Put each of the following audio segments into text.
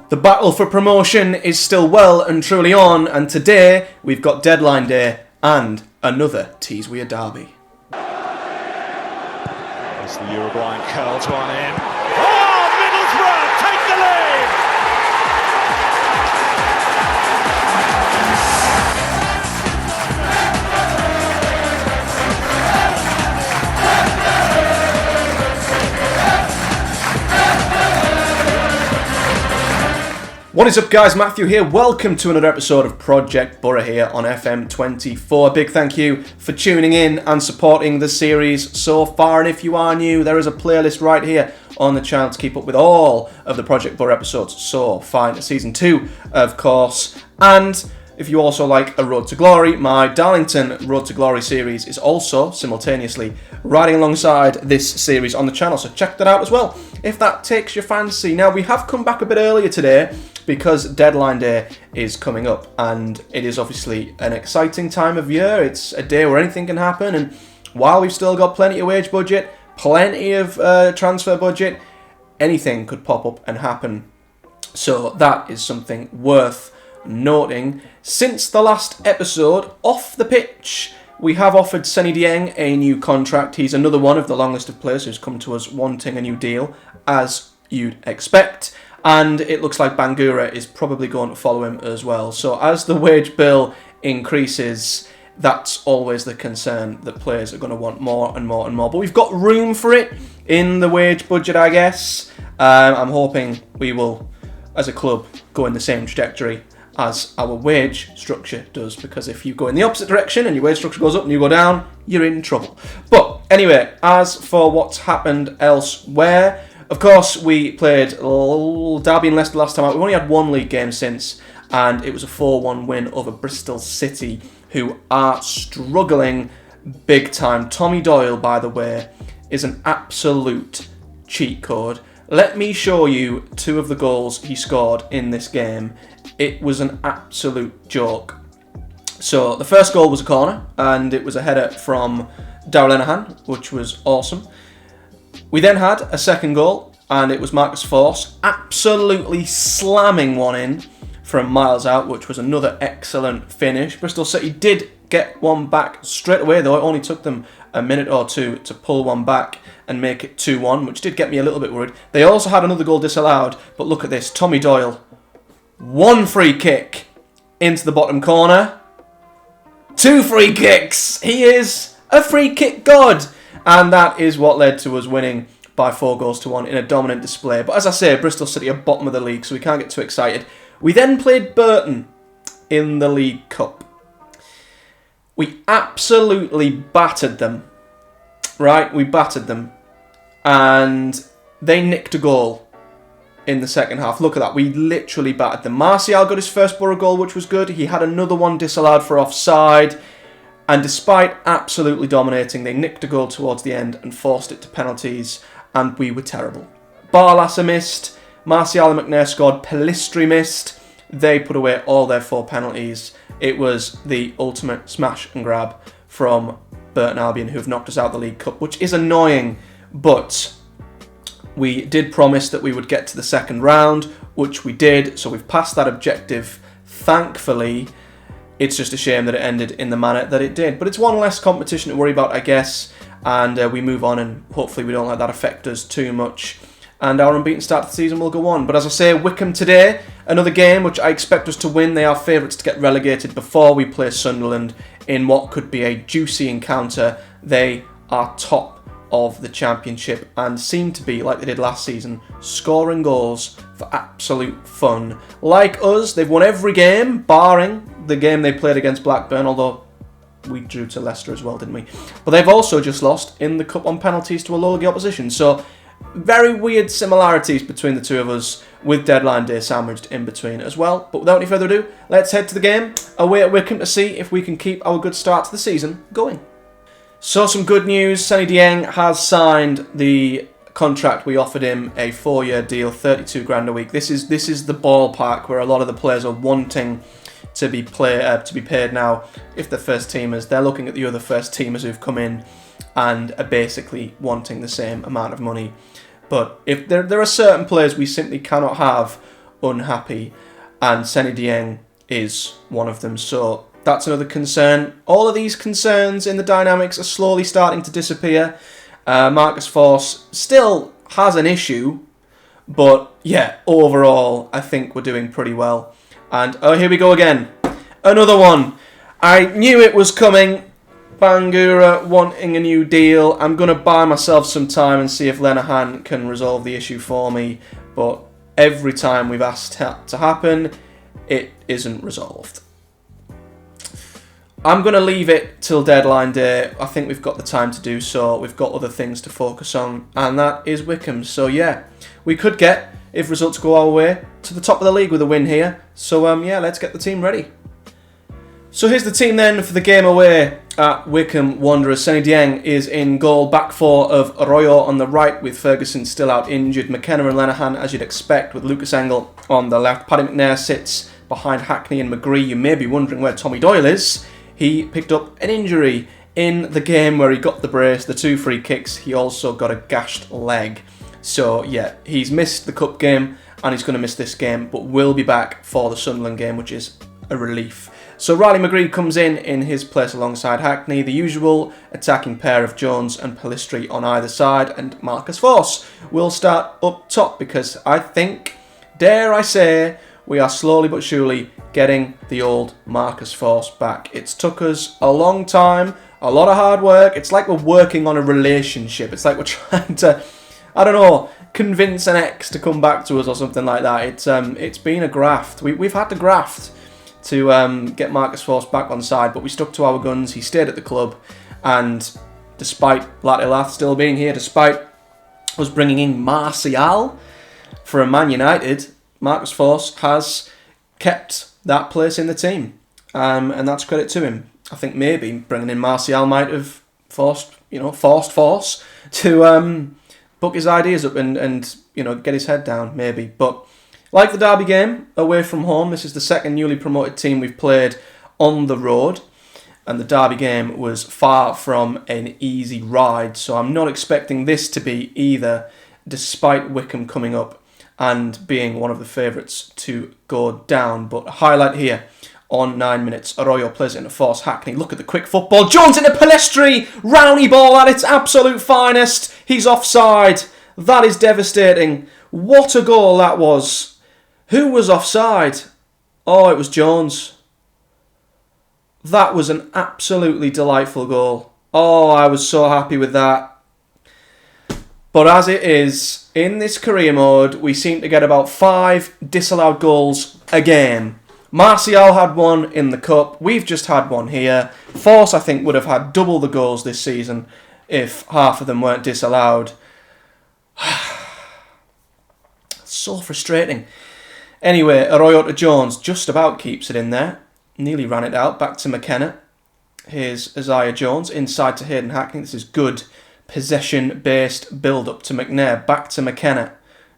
The battle for promotion is still well and truly on, and today we've got deadline day and another Tees Weir derby. As the Uruguayan curls one in. Oh, Middlesbrough take the lead! What is up, guys? Matthew here. Welcome to another episode of Project Boro here on FM24. Big thank you for tuning in and supporting the series so far. And if you are new, there is a playlist right here on the channel to keep up with all of the Project Boro episodes so far into Season 2, of course. And if you also like A Road to Glory, my Darlington Road to Glory series is also simultaneously riding alongside this series on the channel, so check that out as well if that takes your fancy. Now, we have come back a bit earlier today because deadline day is coming up, and it is obviously an exciting time of year. It's a day where anything can happen, and while we've still got plenty of wage budget, plenty of transfer budget, anything could pop up and happen. So that is something worth noting. Since the last episode, off the pitch, we have offered Seny Signs a new contract. He's another one of the long list of players who's come to us wanting a new deal, as you'd expect. And it looks like Bangura is probably going to follow him as well. So as the wage bill increases, that's always the concern, that players are going to want more and more and more. But we've got room for it in the wage budget, I guess. I'm hoping we will, as a club, go in the same trajectory as our wage structure does, because if you go in the opposite direction and your wage structure goes up and you go down, you're in trouble. But anyway, as for what's happened elsewhere, of course, we played Derby and Leicester last time out. We've only had one league game since, and it was a 4-1 win over Bristol City, who are struggling big time. Tommy Doyle, by the way, is an absolute cheat code. Let me show you two of the goals he scored in this game. It was an absolute joke. So the first goal was a corner, and it was a header from Darrell Lenihan, which was awesome. We then had a second goal, and it was Marcus Force absolutely slamming one in from miles out, which was another excellent finish. Bristol City did get one back straight away, though. It only took them a minute or two to pull one back and make it 2-1, which did get me a little bit worried. They also had another goal disallowed, but look at this. Tommy Doyle, one free kick into the bottom corner. Two free kicks. He is a free kick god. And that is what led to us winning by 4-1 in a dominant display. But as I say, Bristol City are bottom of the league, so we can't get too excited. We then played Burton in the League Cup. We absolutely battered them. Right? We battered them. And they nicked a goal in the second half. Look at that. We literally battered them. Martial got his first Boro goal, which was good. He had another one disallowed for offside. And despite absolutely dominating, they nicked a goal towards the end and forced it to penalties, and we were terrible. Barlasser missed, Martial and McNair scored, Pelistri missed. They put away all their 4 penalties. It was the ultimate smash and grab from Burton Albion, who have knocked us out of the League Cup, which is annoying, but we did promise that we would get to the second round, which we did, so we've passed that objective, thankfully. It's just a shame that it ended in the manner that it did. But it's one less competition to worry about, I guess. And we move on, and hopefully we don't let that affect us too much. And our unbeaten start to the season will go on. But as I say, Wycombe today, another game which I expect us to win. They are favourites to get relegated before we play Sunderland in what could be a juicy encounter. They are top of the Championship and seem to be, like they did last season, scoring goals for absolute fun. Like us, they've won every game, barring the game they played against Blackburn, although we drew to Leicester as well, didn't we? But they've also just lost in the Cup on penalties to a low league opposition. So very weird similarities between the two of us, with deadline day sandwiched in between as well. But without any further ado, let's head to the game away at Wycombe to see if we can keep our good start to the season going. So some good news. Seny Signs has signed the contract we offered him, a 4-year deal, 32 grand a week. This is the ballpark where a lot of the players are wanting to be paid now. If they're first teamers, they're looking at the other first teamers who've come in and are basically wanting the same amount of money. But if there are certain players we simply cannot have unhappy, and Seny is one of them. So that's another concern. All of these concerns in the dynamics are slowly starting to disappear. Marcus Forss still has an issue, but yeah, overall, I think we're doing pretty well. And oh, here we go again. Another one. I knew it was coming. Bangura wanting a new deal. I'm going to buy myself some time and see if Lenihan can resolve the issue for me. But every time we've asked that to happen, it isn't resolved. I'm going to leave it till deadline day. I think we've got the time to do so. We've got other things to focus on, and that is Wycombe. So yeah, we could get, if results go our way, to the top of the league with a win here. So yeah, let's get the team ready. So here's the team then for the game away at Wycombe Wanderers. Seny is in goal, back four of Arroyo on the right with Ferguson still out injured. McKenna and Lenihan, as you'd expect, with Lucas Engel on the left. Paddy McNair sits behind Hackney and McGree. You may be wondering where Tommy Doyle is. He picked up an injury in the game where he got the brace, the 2 free kicks. He also got a gashed leg. So yeah, he's missed the cup game and he's going to miss this game, but will be back for the Sunderland game, which is a relief. So Riley McGree comes in his place alongside Hackney, the usual attacking pair of Jones and Pellistri on either side, and Marcus Forss will start up top because I think, dare I say, we are slowly but surely getting the old Marcus Forss back. It's took us a long time, a lot of hard work. It's like we're working on a relationship. It's like we're trying to, I don't know, convince an ex to come back to us or something like that. It's been a graft. We've had to graft to get Marcus Forss back on side, but we stuck to our guns. He stayed at the club, and despite Latilath still being here, despite us bringing in Martial from Man United, Marcus Forss has kept that place in the team, and that's credit to him. I think maybe bringing in Martial might have forced Forss to book his ideas up and get his head down, maybe. But like the Derby game away from home, this is the second newly promoted team we've played on the road, and the Derby game was far from an easy ride, so I'm not expecting this to be either, despite Wycombe coming up and being one of the favourites to go down. But a highlight here on 9 minutes. Arroyo plays it into Forss. Hackney, look at the quick football. Jones into Pellistri. Rowney ball at its absolute finest. He's offside. That is devastating. What a goal that was. Who was offside? Oh, it was Jones. That was an absolutely delightful goal. Oh, I was so happy with that. But as it is, in this career mode, we seem to get about 5 disallowed goals a game. Martial had one in the cup. We've just had one here. Forss, I think, would have had double the goals this season if half of them weren't disallowed. So frustrating. Anyway, Arroyo to Jones just about keeps it in there. Nearly ran it out. Back to McKenna. Here's Isaiah Jones inside to Hayden Hackney. This is good possession-based build-up to McNair. Back to McKenna.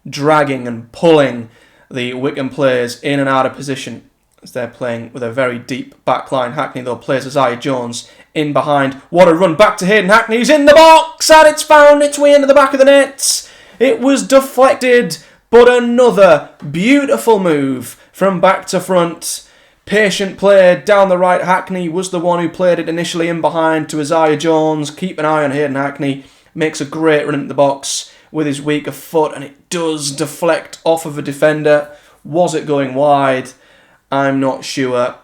Dragging and pulling the Wycombe players in and out of position as they're playing with a very deep back line. Hackney, though, plays Isaiah Jones in behind. What a run back to Hayden Hackney. He's in the box and it's found its way into the back of the net. It was deflected. But another beautiful move from back to front. Patient play down the right. Hackney was the one who played it initially in behind to Isaiah Jones. Keep an eye on Hayden Hackney. Makes a great run into the box with his weaker foot, and it does deflect off of a defender. Was it going wide? I'm not sure.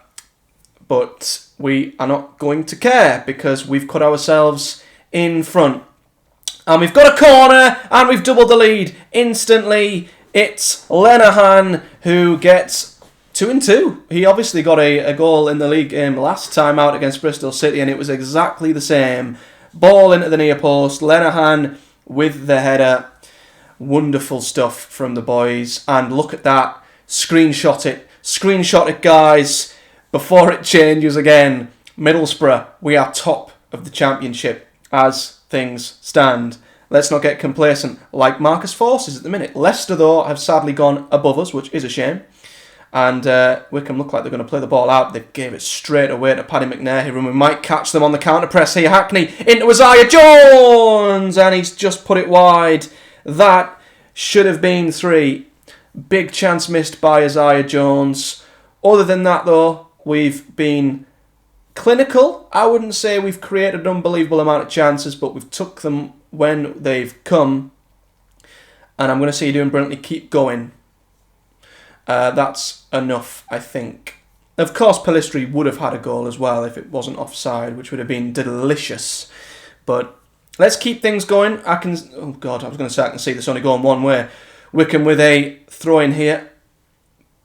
But we are not going to care because we've cut ourselves in front. And we've got a corner, and we've doubled the lead instantly. It's Lenihan who gets 2-2. He obviously got a goal in the league game last time out against Bristol City, and it was exactly the same. Ball into the near post. Lenihan with the header. Wonderful stuff from the boys. And look at that. Screenshot it. Screenshot it, guys, before it changes again. Middlesbrough, we are top of the championship as things stand. Let's not get complacent like Marcus Forss is at the minute. Leicester, though, have sadly gone above us, which is a shame. And Wycombe look like they're going to play the ball out. They gave it straight away to Paddy McNair here, and we might catch them on the counter-press here. Hackney into Isaiah Jones, and he's just put it wide. That should have been 3. Big chance missed by Isaiah Jones. Other than that, though, we've been clinical. I wouldn't say we've created an unbelievable amount of chances, but we've took them when they've come. And I'm going to say you're doing brilliantly. Keep going. That's enough, I think. Of course, Pellistri would have had a goal as well if it wasn't offside, which would have been delicious. But let's keep things going. Oh God, I was going to say I can see this only going one way. Wycombe with a throw in here.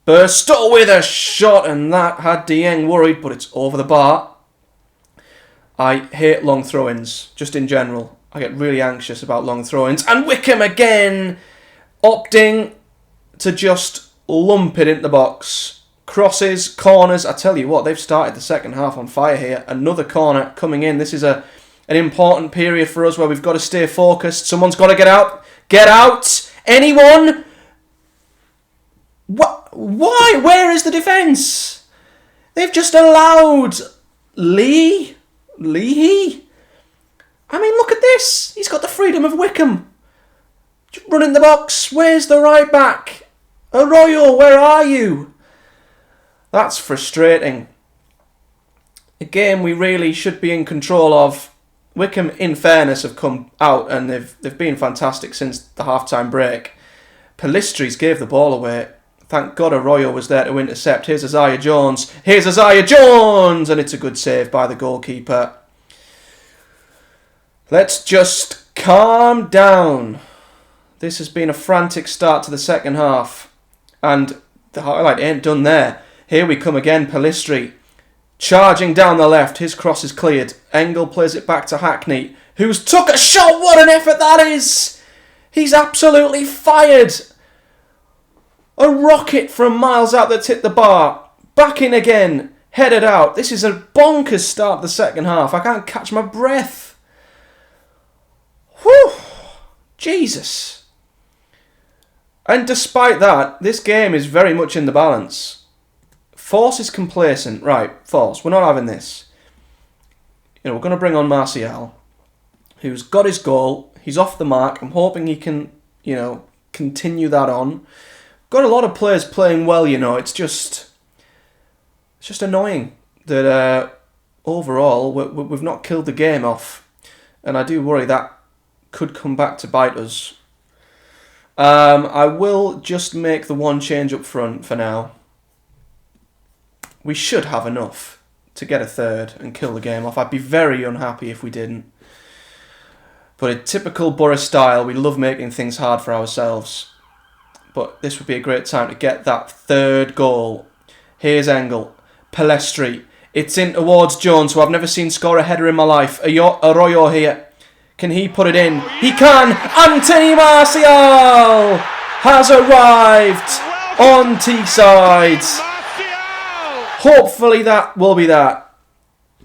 BRISTOL with a shot, and that had Dieng worried, but it's over the bar. I hate long throw-ins, just in general. I get really anxious about long throw-ins. And Wycombe again, opting to just lump it into the box. Crosses, corners, I tell you what, they've started the second half on fire here. Another corner coming in. This is an important period for us where we've got to stay focused. Someone's got to get out. Get out! Anyone? What? Why? Where is the defence? They've just allowed Leahy? I mean, look at this. He's got the freedom of Wycombe. Just running the box. Where's the right back? Arroyo, where are you? That's frustrating. A game we really should be in control of. Wycombe, in fairness, have come out and they've been fantastic since the half-time break. Pellistri's gave the ball away. Thank God Arroyo was there to intercept. Here's Isaiah Jones. Here's Isaiah Jones! And it's a good save by the goalkeeper. Let's just calm down. This has been a frantic start to the second half. And the highlight ain't done there. Here we come again, Pellistri. Charging down the left. His cross is cleared. Engel plays it back to Hackney, who's took a shot. What an effort that is! He's absolutely fired. A rocket from miles out that's hit the bar. Back in again. Headed out. This is a bonkers start to the second half. I can't catch my breath. Whew. Jesus. And despite that, this game is very much in the balance. Force is complacent. Right, Force, we're not having this. We're going to bring on Martial, who's got his goal. He's off the mark. I'm hoping he can, continue that on. Got a lot of players playing well, It's just annoying that overall we've not killed the game off, and I do worry that could come back to bite us. I will just make the one change up front for now. We should have enough to get a third and kill the game off. I'd be very unhappy if we didn't. But in typical Boro style, we love making things hard for ourselves. But this would be a great time to get that third goal. Here's Engel. Pellistri. It's in towards Jones, who I've never seen score a header in my life. Arroyo here. Can he put it in? He can! Anthony Martial has arrived on Teesside. Hopefully that will be that.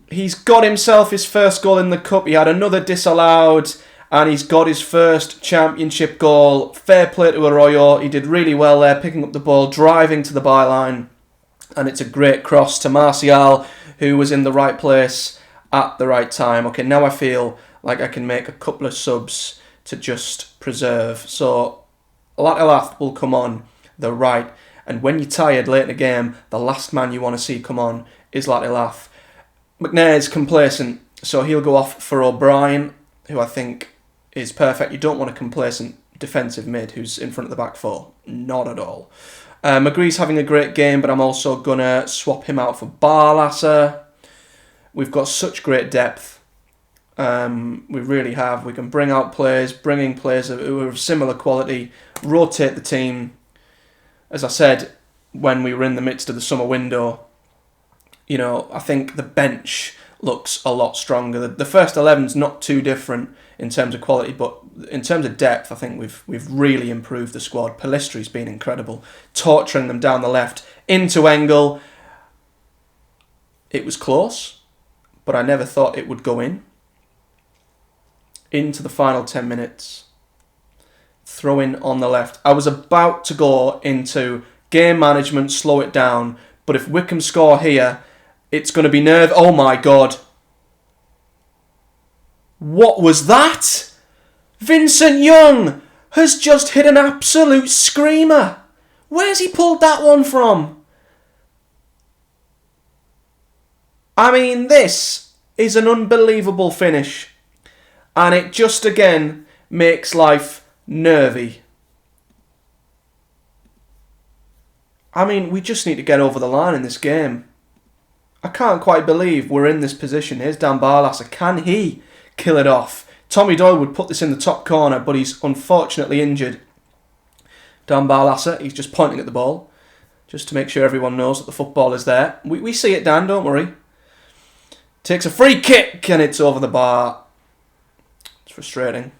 He's got himself his first goal in the cup. He had another disallowed. And he's got his first championship goal. Fair play to Arroyo. He did really well there, picking up the ball, driving to the byline. And it's a great cross to Martial, who was in the right place at the right time. Okay, now I feel like I can make a couple of subs to just preserve. So, Latilaf will come on the right. And when you're tired late in the game, the last man you want to see come on is Latilaf. McNair's complacent, so he'll go off for O'Brien, who I think is perfect. You don't want a complacent defensive mid who's in front of the back four. Not at all. McGree's having a great game, but I'm also going to swap him out for Barlasser. We've got such great depth. We really have. We can bring out players, bring in players who are of similar quality, rotate the team. As I said, when we were in the midst of the summer window, I think the bench looks a lot stronger. The first 11's not too different in terms of quality, but in terms of depth, I think we've really improved the squad. Pellistri's been incredible, torturing them down the left into Engel. It was close, but I never thought it would go in. Into the final 10 minutes, throw in on the left. I was about to go into game management, slow it down, but if Wycombe score here, it's going to be nerve. Oh my God. What was that? Vincent Young has just hit an absolute screamer. Where's he pulled that one from? I mean, this is an unbelievable finish. And it just, again, makes life nervy. I mean, we just need to get over the line in this game. I can't quite believe we're in this position. Here's Dan Barlasser. Can he kill it off? Tommy Doyle would put this in the top corner, but he's unfortunately injured. Dan Barlasser, he's just pointing at the ball, just to make sure everyone knows that the football is there. We see it, Dan, don't worry. Takes a free kick, and it's over the bar. It's frustrating.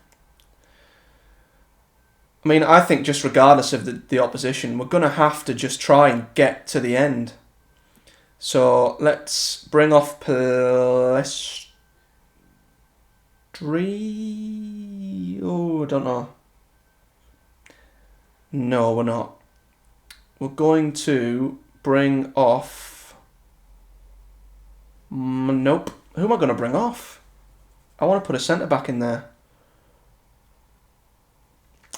I mean, I think just regardless of the opposition, we're going to have to just try and get to the end. So let's bring off Palestri. Oh, I don't know. No, we're not. We're going to bring off... Nope. Who am I going to bring off? I want to put a centre-back in there.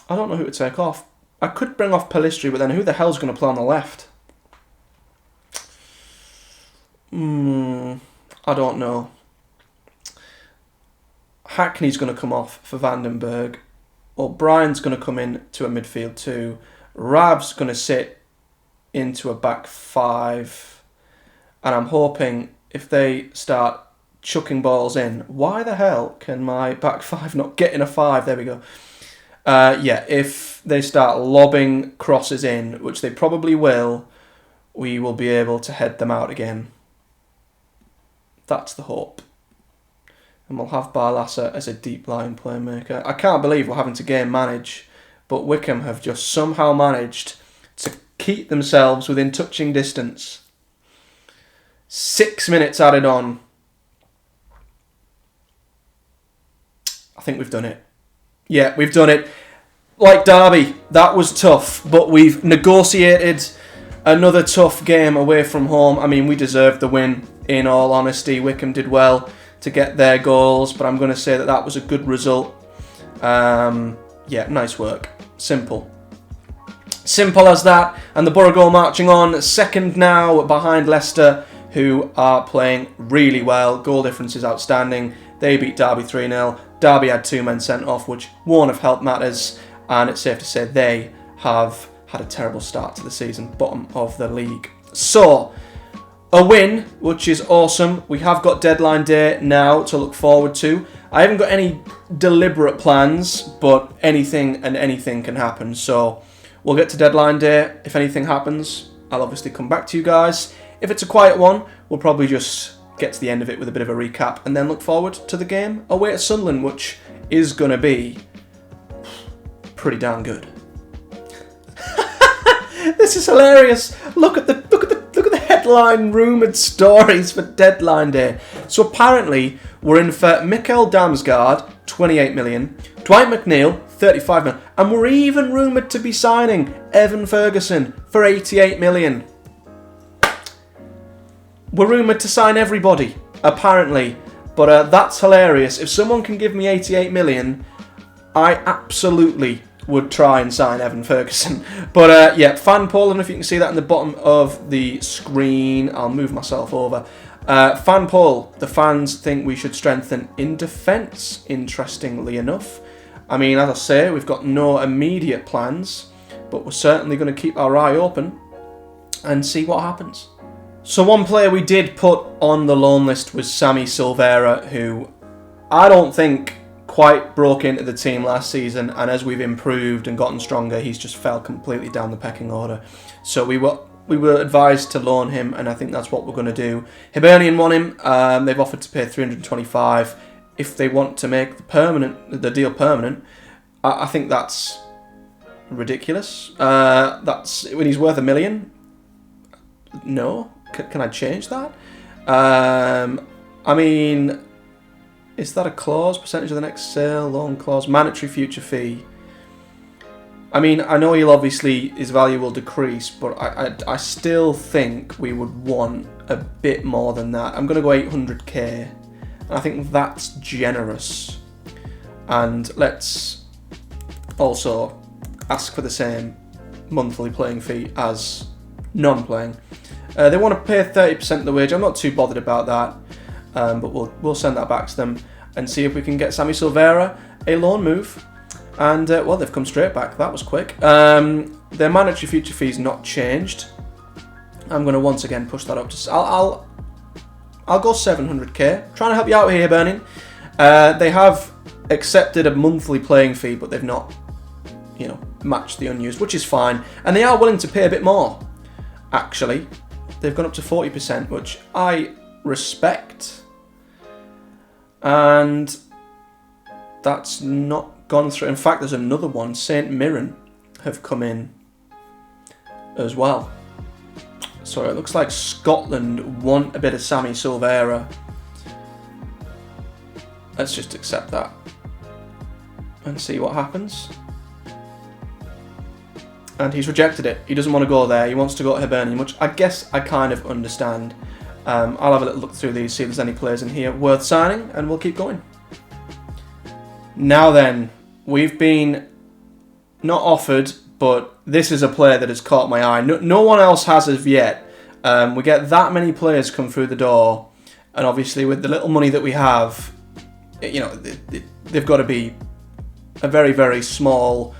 I don't know who to take off. I could bring off Palestri, but then who the hell's going to play on the left? I don't know. Hackney's going to come off for Vandenberg. O'Brien's going to come in to a midfield too. Rav's going to sit into a back five. And I'm hoping if they start chucking balls in, why the hell can my back five not get in a five? There we go. Yeah, if they start lobbing crosses in, which they probably will, we will be able to head them out again. That's the hope. And we'll have Barlasser as a deep line playmaker. I can't believe we're having to game manage, but Wycombe have just somehow managed to keep themselves within touching distance. 6 minutes added on. I think we've done it. Yeah, we've done it. Like Derby, that was tough, but we've negotiated another tough game away from home. I mean, we deserved the win, in all honesty. Wycombe did well to get their goals, but I'm going to say that that was a good result. Yeah, nice work. Simple. Simple as that. And the Boro goal marching on. Second now behind Leicester, who are playing really well. Goal difference is outstanding. They beat Derby 3-0. Derby had 2 men sent off, which won't have helped matters. And it's safe to say they have had a terrible start to the season. Bottom of the league. So, a win, which is awesome. We have got deadline day now to look forward to. I haven't got any deliberate plans, but anything and anything can happen. So, we'll get to deadline day. If anything happens, I'll obviously come back to you guys. If it's a quiet one, we'll probably just get to the end of it with a bit of a recap and then look forward to the game away at Sunderland, which is going to be pretty darn good. This is hilarious. Look at the headline rumoured stories for deadline day. So apparently we're in for Mikkel Damsgaard, 28 million, Dwight McNeil, 35 million, and we're even rumoured to be signing Evan Ferguson for 88 million. We're rumoured to sign everybody, apparently, but that's hilarious. If someone can give me 88 million, I absolutely would try and sign Evan Ferguson. But yeah, fan poll, and if you can see that in the bottom of the screen, I'll move myself over. Fan poll, the fans think we should strengthen in defence, interestingly enough. I mean, as I say, we've got no immediate plans, but we're certainly going to keep our eye open and see what happens. So one player we did put on the loan list was Seny Silvera, who I don't think quite broke into the team last season, and as we've improved and gotten stronger, he's just fell completely down the pecking order. So we were advised to loan him, and I think that's what we're going to do. Hibernian want him. They've offered to pay 325 if they want to make the deal permanent. I think that's ridiculous. That's when he's worth $1 million. No, can I change that? I mean, is that a clause? Percentage of the next sale, loan clause, mandatory future fee. I mean, I know his value will decrease, but I still think we would want a bit more than that. I'm going to go 800k. I think that's generous. And let's also ask for the same monthly playing fee as non-playing. They want to pay 30% of the wage. I'm not too bothered about that, but we'll send that back to them and see if we can get Samy Silveira a loan move. And well, they've come straight back. That was quick. Their mandatory future fee's not changed. I'm going to once again push that up to. I'll go 700k. Trying to help you out here, Burning. They have accepted a monthly playing fee, but they've not, matched the unused, which is fine. And they are willing to pay a bit more. Actually, they've gone up to 40%, which I respect. And that's not gone through. In fact, there's another one. St Mirren have come in as well. So it looks like Scotland want a bit of Samy Silveira. Let's just accept that and see what happens. And he's rejected it. He doesn't want to go there. He wants to go to Hibernian, which I guess I kind of understand. I'll have a little look through these, see if there's any players in here worth signing, and we'll keep going. Now then, we've been not offered, but this is a player that has caught my eye. No one else has as of yet. We get that many players come through the door, and obviously with the little money that we have, they've got to be a very, very small,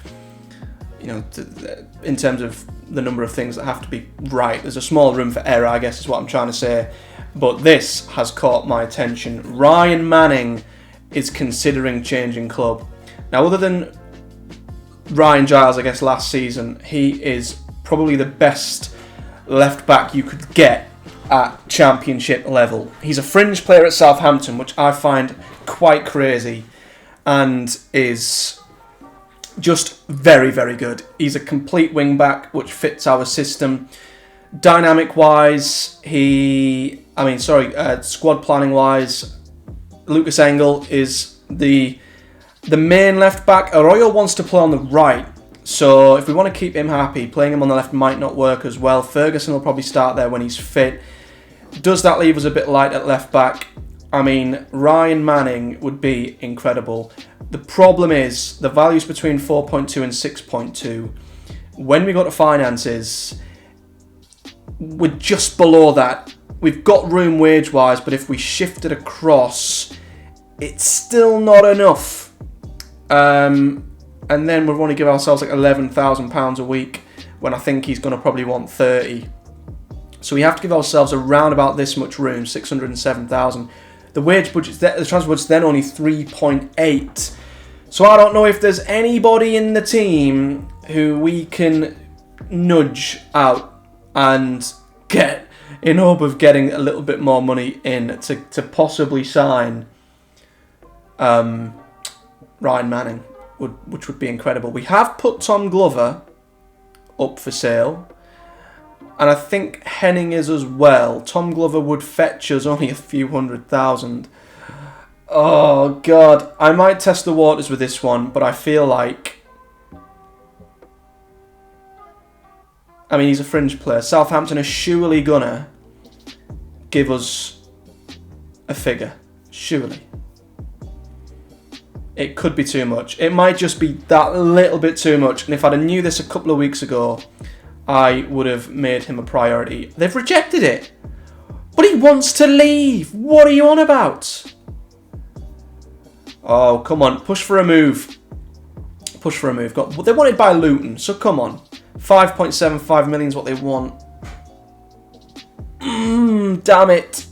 in terms of the number of things that have to be right. There's a small room for error, I guess is what I'm trying to say. But this has caught my attention. Ryan Manning is considering changing club. Now, other than Ryan Giles, I guess, last season, he is probably the best left back you could get at championship level. He's a fringe player at Southampton, which I find quite crazy, and is just very, very good. He's a complete wing back, which fits our system. Dynamic wise, squad planning wise, Lucas Engel is the main left back. Arroyo wants to play on the right, so if we want to keep him happy, playing him on the left might not work as well. Ferguson will probably start there when he's fit. Does that leave us a bit light at left back? Ryan Manning would be incredible. The problem is the values between 4.2 and 6.2. When we go to finances, we're just below that. We've got room wage-wise, but if we shift it across, it's still not enough. And then we'll only give ourselves like £11,000 a week, when I think he's going to probably want 30. So we have to give ourselves around about this much room, 607,000. The wage budget, the transfer budget's then only 3.8. So I don't know if there's anybody in the team who we can nudge out and get in hope of getting a little bit more money in to possibly sign Ryan Manning, which would be incredible. We have put Tom Glover up for sale, and I think Henning is as well. Tom Glover would fetch us only a few $100,000. Oh, God. I might test the waters with this one, but I feel like... he's a fringe player. Southampton are surely gonna give us a figure. Surely. It could be too much. It might just be that little bit too much. And if I'd have knew this a couple of weeks ago, I would have made him a priority. They've rejected it. But he wants to leave. What are you on about? Oh, come on. Push for a move. Push for a move. They wanted by Luton, so come on. 5.75 million is what they want. Damn it.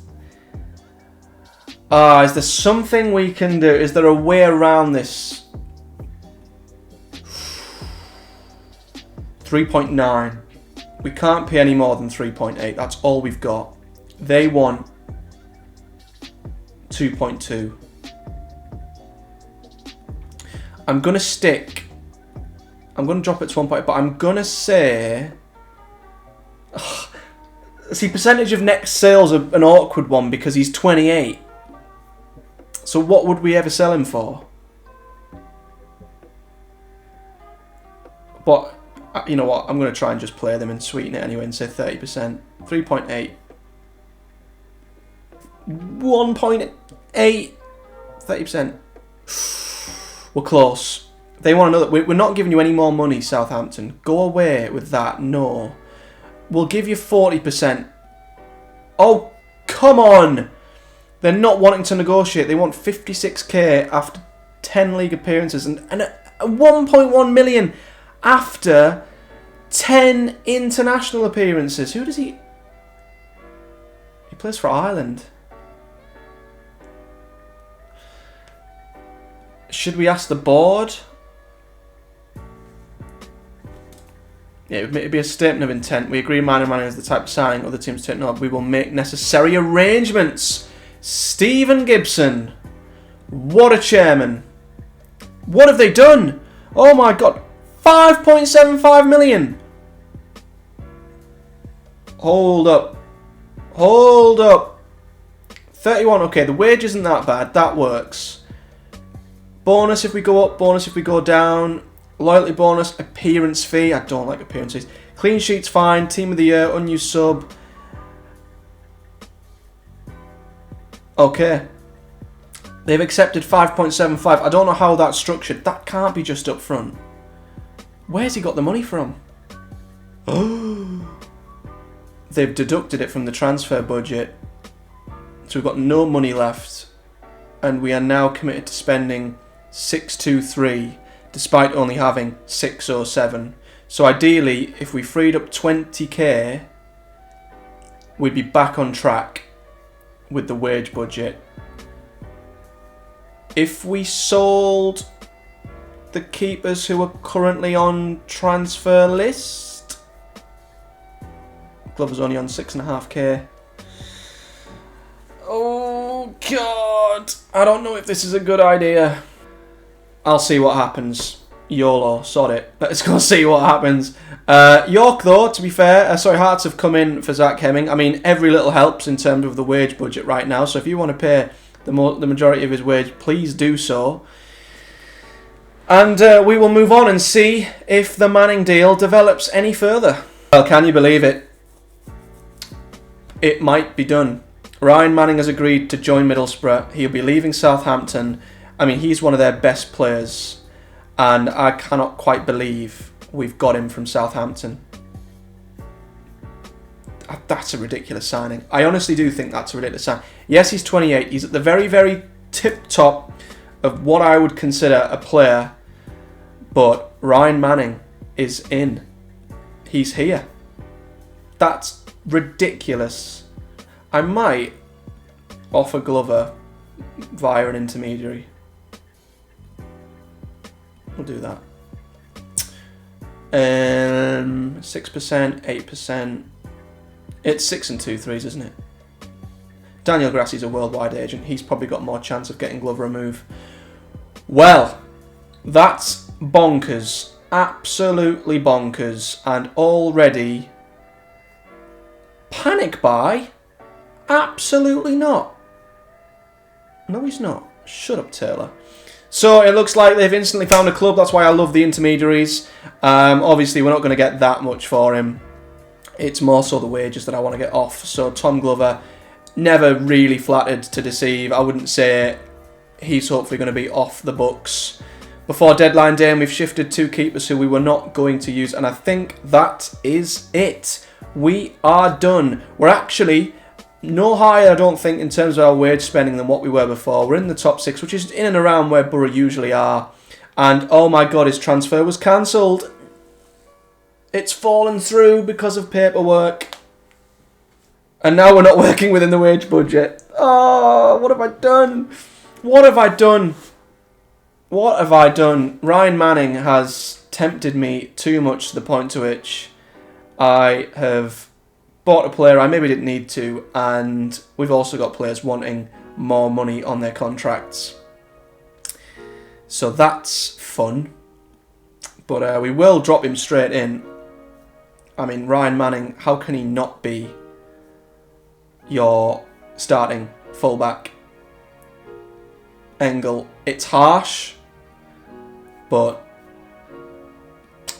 Is there something we can do? Is there a way around this? 3.9. We can't pay any more than 3.8. That's all we've got. They want 2.2. I'm going to drop it to 1 point, but I'm going to say... See, percentage of next sale's an awkward one because he's 28. So what would we ever sell him for? But, you know what, I'm going to try and just play them and sweeten it anyway and say 30%. 3.8. 1.8. 30%. We're close. They want to know that we're not giving you any more money, Southampton. Go away with that. No. We'll give you 40%. Oh, come on. They're not wanting to negotiate. They want 56k after 10 league appearances and 1.1 million after 10 international appearances. Who does he... He plays for Ireland. Should we ask the board? Yeah, it'd be a statement of intent. We agree Manning is the type of signing other teams take note. We will make necessary arrangements. Stephen Gibson. What a chairman. What have they done? Oh my god. 5.75 million. Hold up. Hold up. 31. Okay, the wage isn't that bad. That works. Bonus if we go up. Bonus if we go down. Loyalty bonus. Appearance fee. I don't like appearances. Clean sheets fine. Team of the year. Unused sub. Okay. They've accepted 5.75. I don't know how that's structured. That can't be just up front. Where's he got the money from? Oh. They've deducted it from the transfer budget. So we've got no money left. And we are now committed to spending 623 despite only having 607. So ideally, if we freed up 20k, we'd be back on track with the wage budget. If we sold the keepers who are currently on transfer list, Glover's only on 6.5k. Oh god, I don't know if this is a good idea. I'll see what happens. YOLO, sod it. Let's go see what happens. York, though, to be fair, Hearts have come in for Zach Hemming. I mean, every little helps in terms of the wage budget right now. So if you want to pay the majority of his wage, please do so. And we will move on and see if the Manning deal develops any further. Well, can you believe it? It might be done. Ryan Manning has agreed to join Middlesbrough. He'll be leaving Southampton. I mean, he's one of their best players. And I cannot quite believe we've got him from Southampton. That's a ridiculous signing. I honestly do think that's a ridiculous signing. Yes, he's 28. He's at the very, very tip top of what I would consider a player. But Ryan Manning is in. He's here. That's ridiculous. I might offer Glover via an intermediary. We'll do that. 6%, 8%. It's 6 and 2/3, isn't it? Daniel Grassi's a worldwide agent. He's probably got more chance of getting Glover a move. Well, that's bonkers. Absolutely bonkers. And already... Panic buy? Absolutely not. No, he's not. Shut up, Taylor. So it looks like they've instantly found a club. That's why I love the intermediaries. Obviously, we're not going to get that much for him. It's more so the wages that I want to get off. So Tom Glover, never really flattered to deceive. I wouldn't say he's hopefully going to be off the books before deadline day. And we've shifted 2 keepers who we were not going to use. And I think that is it. We are done. We're actually... no higher, I don't think, in terms of our wage spending than what we were before. We're in the top 6, which is in and around where Boro usually are. And, oh my god, his transfer was cancelled. It's fallen through because of paperwork. And now we're not working within the wage budget. Oh, what have I done? What have I done? What have I done? Ryan Manning has tempted me too much to the point to which I have... bought a player I maybe didn't need to, and we've also got players wanting more money on their contracts. So that's fun. But we will drop him straight in. I mean, Ryan Manning, how can he not be your starting fullback? Engel, it's harsh, but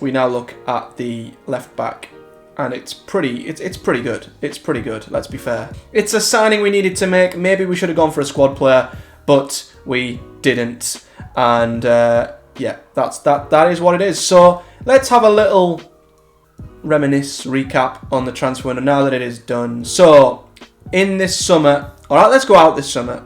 we now look at the left back. And it's pretty good. It's pretty good, let's be fair. It's a signing we needed to make. Maybe we should have gone for a squad player, but we didn't. And yeah, that is what it is. So let's have a little recap on the transfer window now that it is done. So in this summer, all right, let's go out this summer.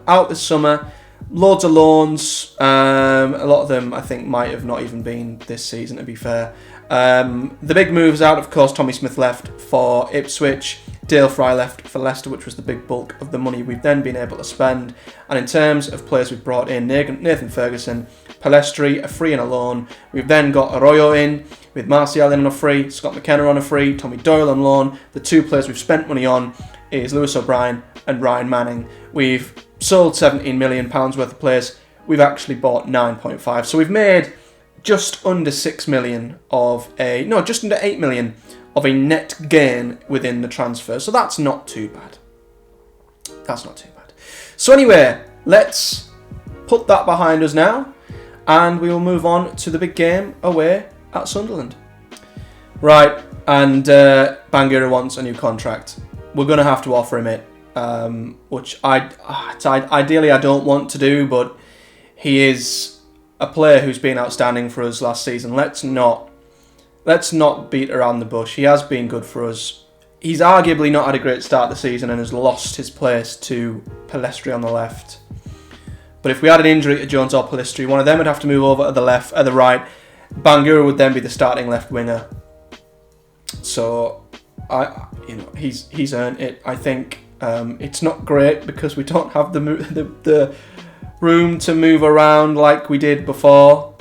Loads of loans. A lot of them I think might have not even been this season, to be fair. The big moves out, of course, Tommy Smith left for Ipswich. Dale Fry left for Leicester, which was the big bulk of the money we've then been able to spend. And in terms of players we've brought in, Nathan Ferguson, Palestri, a free and a loan. We've then got Arroyo in, with Martial in on a free, Scott McKenna on a free, Tommy Doyle on loan. The two players we've spent money on is Lewis O'Brien and Ryan Manning. We've sold £17 million worth of players. We've actually bought 9.5. So we've made just under 6 million just under 8 million of a net gain within the transfer. So that's not too bad. So anyway, let's put that behind us now, and we will move on to the big game away at Sunderland. Right, and Bangura wants a new contract. We're going to have to offer him it, which ideally I don't want to do, but he is a player who's been outstanding for us last season. Let's not beat around the bush. He has been good for us. He's arguably not had a great start of the season and has lost his place to Palestri on the left. But if we had an injury to Jones or Palestri, one of them would have to move over to the right. Bangura would then be the starting left winger. So, he's earned it. I think it's not great because we don't have the room to move around like we did before.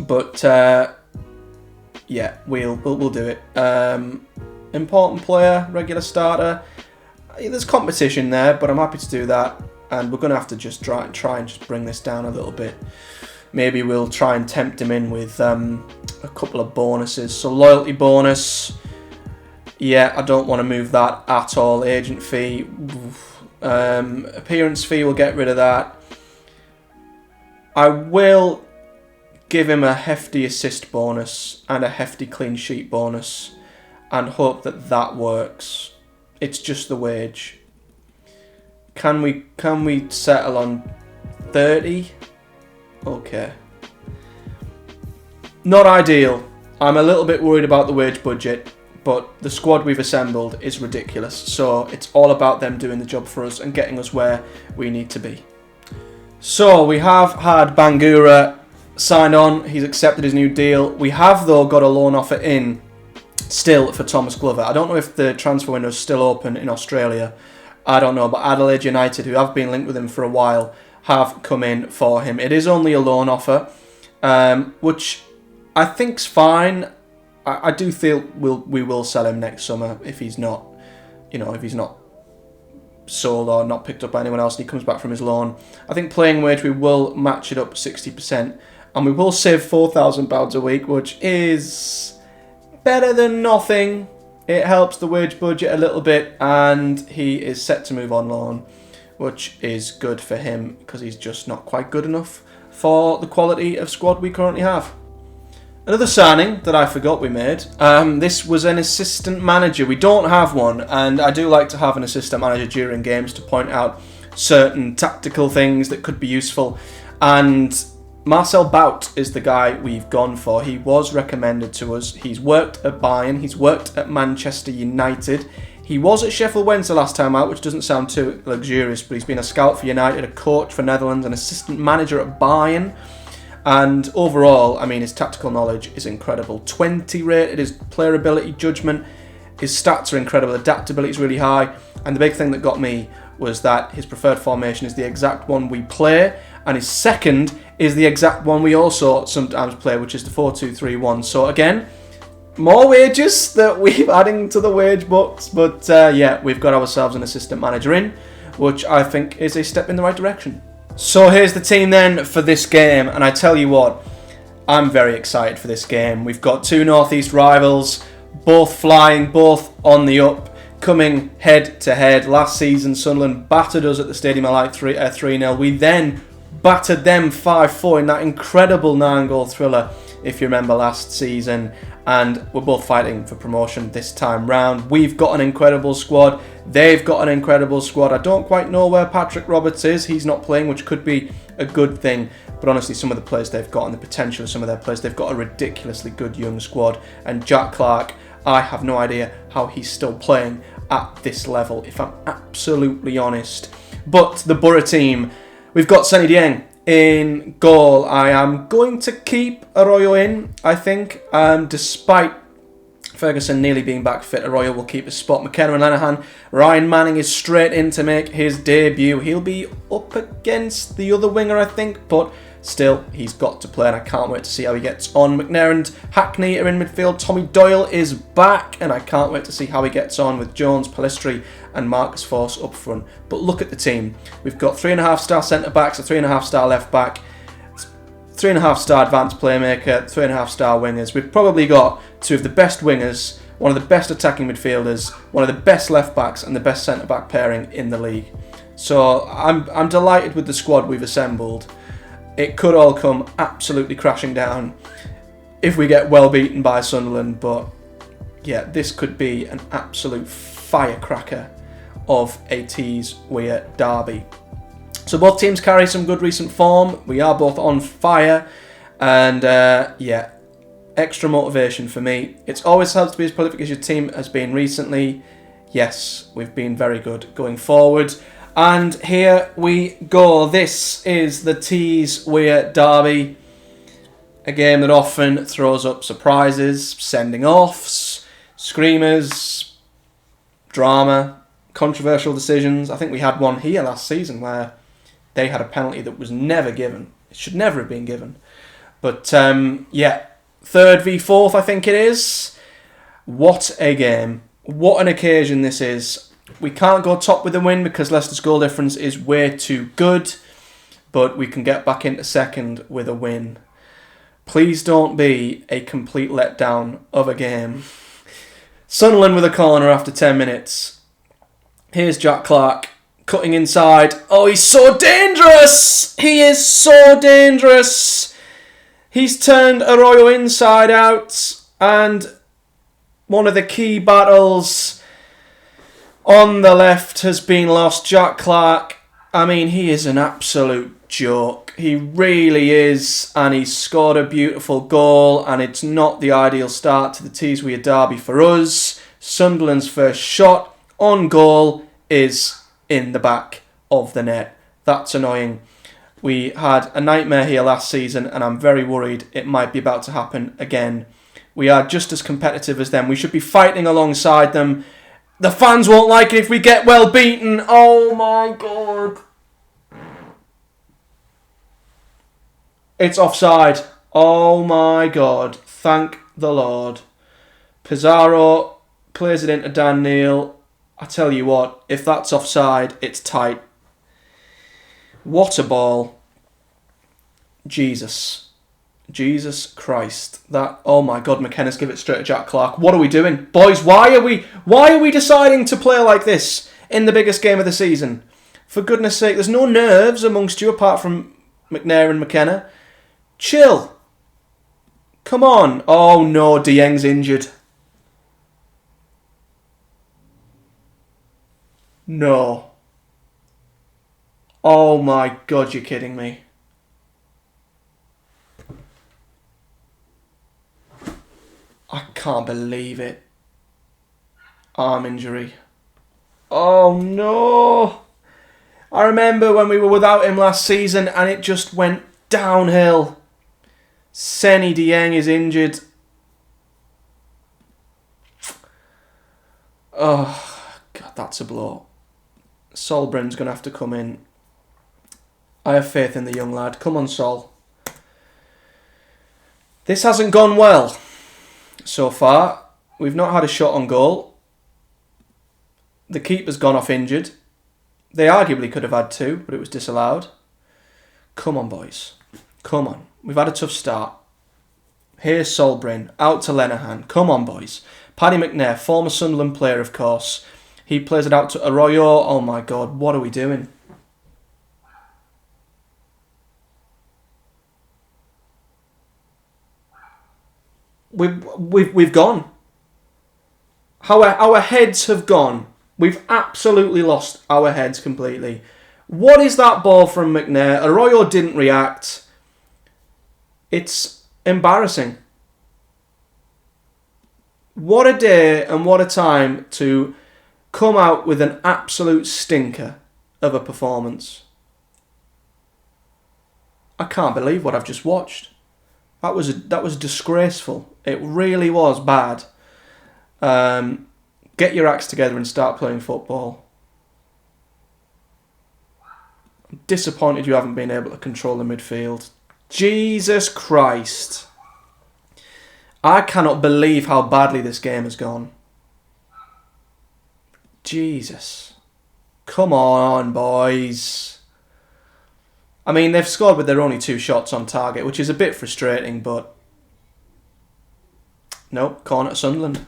But yeah, we'll do it. Important player, regular starter. There's competition there, but I'm happy to do that. And we're going to have to just try and just bring this down a little bit. Maybe we'll try and tempt him in with a couple of bonuses. So loyalty bonus. Yeah, I don't want to move that at all. Agent fee. Appearance fee, we'll get rid of that. I will give him a hefty assist bonus and a hefty clean sheet bonus and hope that works. It's just the wage. Can we settle on 30? Okay. Not ideal. I'm a little bit worried about the wage budget, but the squad we've assembled is ridiculous. So it's all about them doing the job for us and getting us where we need to be. So we have had Bangura signed on. He's accepted his new deal. We have, though, got a loan offer in still for Thomas Glover. I don't know if the transfer window is still open in Australia. I don't know, but Adelaide United, who have been linked with him for a while, have come in for him. It is only a loan offer, which I think's fine. I do feel we will sell him next summer if he's not sold or not picked up by anyone else and he comes back from his loan. I think playing wage, we will match it up 60%, and we will save £4,000 a week, which is better than nothing. It helps the wage budget a little bit, and he is set to move on loan, which is good for him because he's just not quite good enough for the quality of squad we currently have. Another signing that I forgot we made, this was an assistant manager. We don't have one, and I do like to have an assistant manager during games to point out certain tactical things that could be useful, and Marcel Bout is the guy we've gone for. He was recommended to us. He's worked at Bayern, he's worked at Manchester United. He was at Sheffield Wednesday last time out, which doesn't sound too luxurious, but he's been a scout for United, a coach for Netherlands, an assistant manager at Bayern. And overall, I mean, his tactical knowledge is incredible. 20 rated, his player ability, judgment, his stats are incredible, adaptability is really high. And the big thing that got me was that his preferred formation is the exact one we play, and his second is the exact one we also sometimes play, which is the 4-2-3-1. So again, more wages that we're adding to the wage books, but yeah, we've got ourselves an assistant manager in, which I think is a step in the right direction. So here's the team then for this game, and I tell you what, I'm very excited for this game. We've got two North East rivals, both flying, both on the up, coming head to head. Last season, Sunderland battered us at the Stadium of Light 3-0. We then battered them 5-4 in that incredible 9-goal thriller, if you remember last season. And we're both fighting for promotion this time round. We've got an incredible squad. They've got an incredible squad. I don't quite know where Patrick Roberts is. He's not playing, which could be a good thing. But honestly, some of the players they've got and the potential of some of their players, they've got a ridiculously good young squad. And Jack Clark, I have no idea how he's still playing at this level, if I'm absolutely honest. But the Boro team, we've got Seny Signs in goal. I am going to keep Arroyo in, I think, despite Ferguson nearly being back fit. Arroyo will keep his spot. McKenna and Lenihan. Ryan Manning is straight in to make his debut. He'll be up against the other winger, I think, but still, he's got to play, and I can't wait to see how he gets on. McNair and Hackney are in midfield. Tommy Doyle is back, and I can't wait to see how he gets on with Jones, Palistri, and Marcus Force up front. But look at the team. We've got 3.5-star centre-backs, a 3.5-star left-back, 3.5-star advanced playmaker, 3.5-star wingers. We've probably got two of the best wingers, one of the best attacking midfielders, one of the best left-backs, and the best centre-back pairing in the league. So I'm delighted with the squad we've assembled. It could all come absolutely crashing down if we get well beaten by Sunderland, but yeah, this could be an absolute firecracker of a Tees-Weir derby. So both teams carry some good recent form. We are both on fire, and yeah, extra motivation for me. It's always helped to be as prolific as your team has been recently. Yes, we've been very good going forward. And here we go. This is the Tees-Weir derby. A game that often throws up surprises, sending offs, screamers, drama, controversial decisions. I think we had one here last season where they had a penalty that was never given. It should never have been given. But yeah, 3rd v 4th I think it is. What a game. What an occasion this is. We can't go top with a win because Leicester's goal difference is way too good, but we can get back into second with a win. Please don't be a complete letdown of a game. Sunderland with a corner after 10 minutes. Here's Jack Clark cutting inside. Oh, he's so dangerous! He is so dangerous! He's turned Arroyo inside out, and one of the key battles on the left has been lost. Jack Clark, I mean, he is an absolute joke. He really is, and he's scored a beautiful goal, and it's not the ideal start to the Tees-Weir derby for us. Sunderland's first shot on goal is in the back of the net. That's annoying. We had a nightmare here last season, and I'm very worried it might be about to happen again. We are just as competitive as them. We should be fighting alongside them. The fans won't like it if we get well beaten. Oh my God. It's offside. Oh my God. Thank the Lord. Pizarro plays it into Dan Neil. I tell you what, if that's offside, it's tight. What a ball. Jesus Christ. That, oh my God, McKenna's give it straight to Jack Clark. What are we doing? Boys, why are we deciding to play like this in the biggest game of the season? For goodness sake, there's no nerves amongst you apart from McNair and McKenna. Chill. Come on. Oh no, Dieng's injured. No. Oh my God, you're kidding me. I can't believe it. Arm injury. Oh no. I remember when we were without him last season and it just went downhill. Seny Signs is injured. Oh, God, that's a blow. Solbrenn's going to have to come in. I have faith in the young lad. Come on, Sol. This hasn't gone well so far. We've not had a shot on goal. The keeper's gone off injured. They arguably could have had two, but it was disallowed. Come on, boys. Come on. We've had a tough start. Here's Solbrenn. Out to Lenihan. Come on, boys. Paddy McNair, former Sunderland player, of course. He plays it out to Arroyo. Oh, my God. What are we doing? We've gone. Our heads have gone. We've absolutely lost our heads completely. What is that ball from McNair? Arroyo didn't react. It's embarrassing. What a day and what a time to come out with an absolute stinker of a performance. I can't believe what I've just watched. That was disgraceful. It really was bad. Get your acts together and start playing football. I'm disappointed you haven't been able to control the midfield. Jesus Christ. I cannot believe how badly this game has gone. Jesus. Come on, boys. I mean, they've scored with their only 2 shots on target, which is a bit frustrating, but... Nope, corner to Sunderland.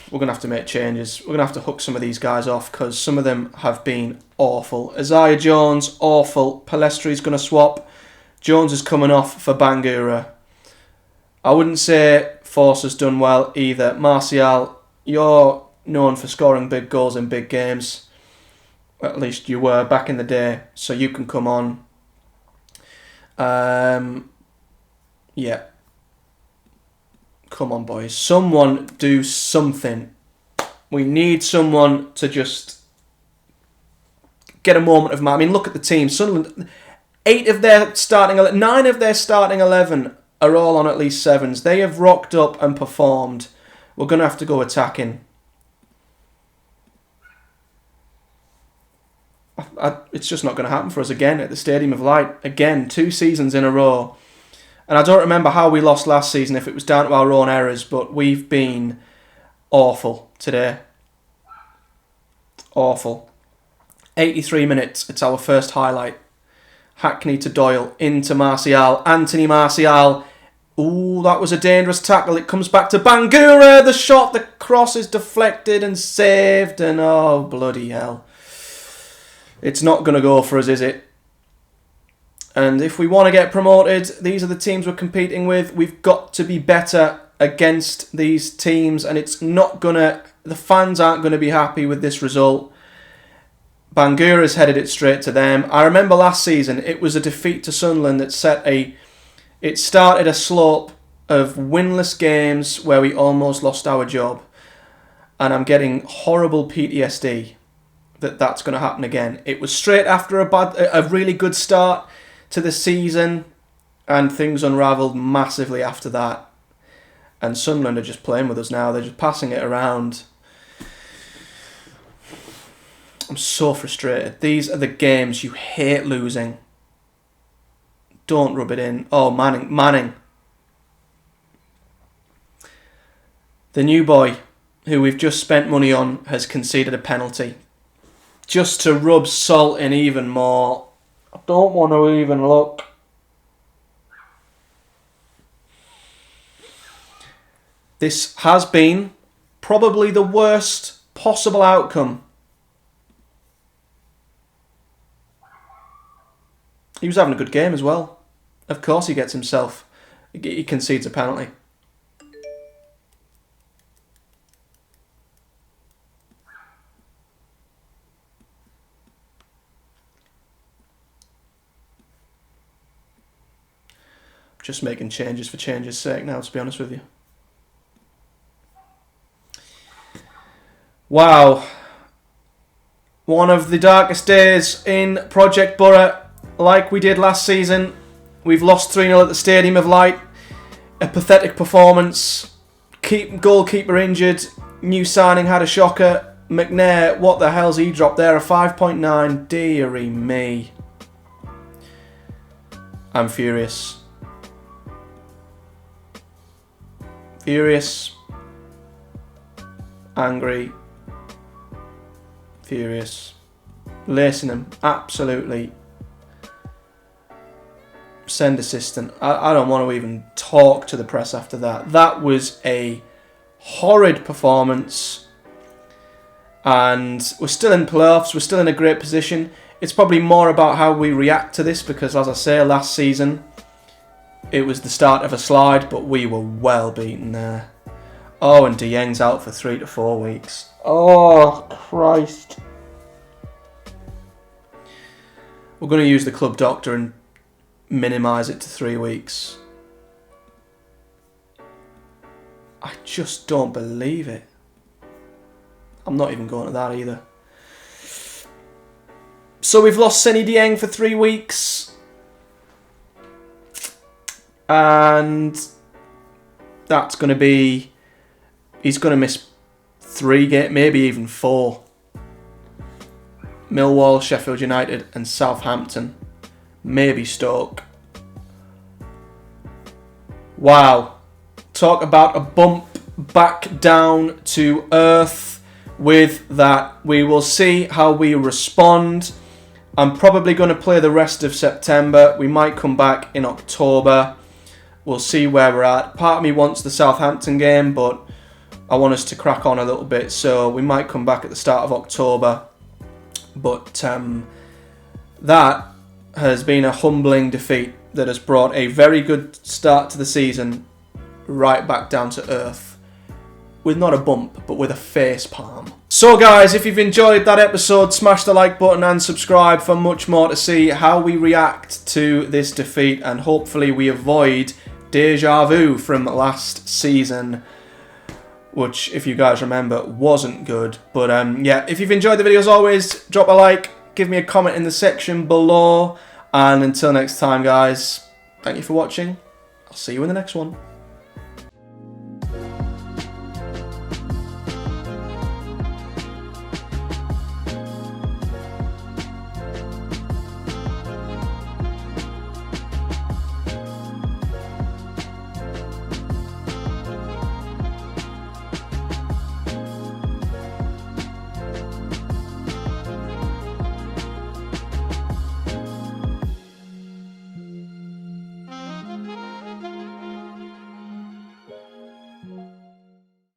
We're going to have to make changes. We're going to have to hook some of these guys off because some of them have been awful. Isaiah Jones, awful. Palestri's going to swap. Jones is coming off for Bangura. I wouldn't say Force has done well either. Martial, you're known for scoring big goals in big games. At least you were back in the day, so you can come on. Yeah. Come on, boys. Someone do something. We need someone to just get a moment of... I mean, look at the team. Sunderland, 9 of their starting 11 are all on at least 7s. They have rocked up and performed. We're going to have to go attacking. It's just not going to happen for us again at the Stadium of Light. Again, 2 seasons in a row. And I don't remember how we lost last season, if it was down to our own errors, but we've been awful today. Awful. 83 minutes, it's our first highlight. Hackney to Doyle, into Martial, Anthony Martial. Ooh, that was a dangerous tackle. It comes back to Bangura, the shot, the cross is deflected and saved, and oh, bloody hell. It's not going to go for us, is it? And if we want to get promoted, these are the teams we're competing with. We've got to be better against these teams, and it's not going to... The fans aren't going to be happy with this result. Bangura's headed it straight to them. I remember last season, it was a defeat to Sunderland that it started a slope of winless games where we almost lost our job. And I'm getting horrible PTSD that that's going to happen again. It was straight after a really good start to the season, and things unravelled massively after that. And Sunderland are just playing with us now. They're just passing it around. I'm so frustrated. These are the games you hate losing. Don't rub it in. Oh, Manning. The new boy, who we've just spent money on, has conceded a penalty. Just to rub salt in even more. I don't want to even look. This has been probably the worst possible outcome. He was having a good game as well. Of course he gets himself... He concedes a penalty. Just making changes for change's sake now, to be honest with you. Wow. One of the darkest days in Project Boro. Like we did last season. We've lost 3-0 at the Stadium of Light. A pathetic performance. Goalkeeper injured. New signing had a shocker. McNair, what the hell's he dropped there? A 5.9. Dearie me. I'm furious. Furious, angry, furious, lacing him, absolutely. Send assistant. I don't want to even talk to the press after that. That was a horrid performance, and we're still in playoffs, we're still in a great position. It's probably more about how we react to this, because as I say, last season it was the start of a slide, but we were well beaten there. Oh, and De Jong's out for 3 to 4 weeks. Oh, Christ. We're going to use the club doctor and minimise it to 3 weeks. I just don't believe it. I'm not even going to that either. So we've lost Seny for 3 weeks. And that's going to be... He's going to miss 3 games, maybe even 4. Millwall, Sheffield United and Southampton. Maybe Stoke. Wow. Talk about a bump back down to earth with that. We will see how we respond. I'm probably going to play the rest of September. We might come back in October. We'll see where we're at. Part of me wants the Southampton game, but I want us to crack on a little bit. So we might come back at the start of October. But that has been a humbling defeat that has brought a very good start to the season right back down to earth. With not a bump, but with a face palm. So guys, if you've enjoyed that episode, smash the like button and subscribe for much more to see how we react to this defeat, and hopefully we avoid deja vu from last season, which, if you guys remember, wasn't good. But yeah, if you've enjoyed the video, as always, drop a like, give me a comment in the section below, and until next time guys, thank you for watching. I'll see you in the next one.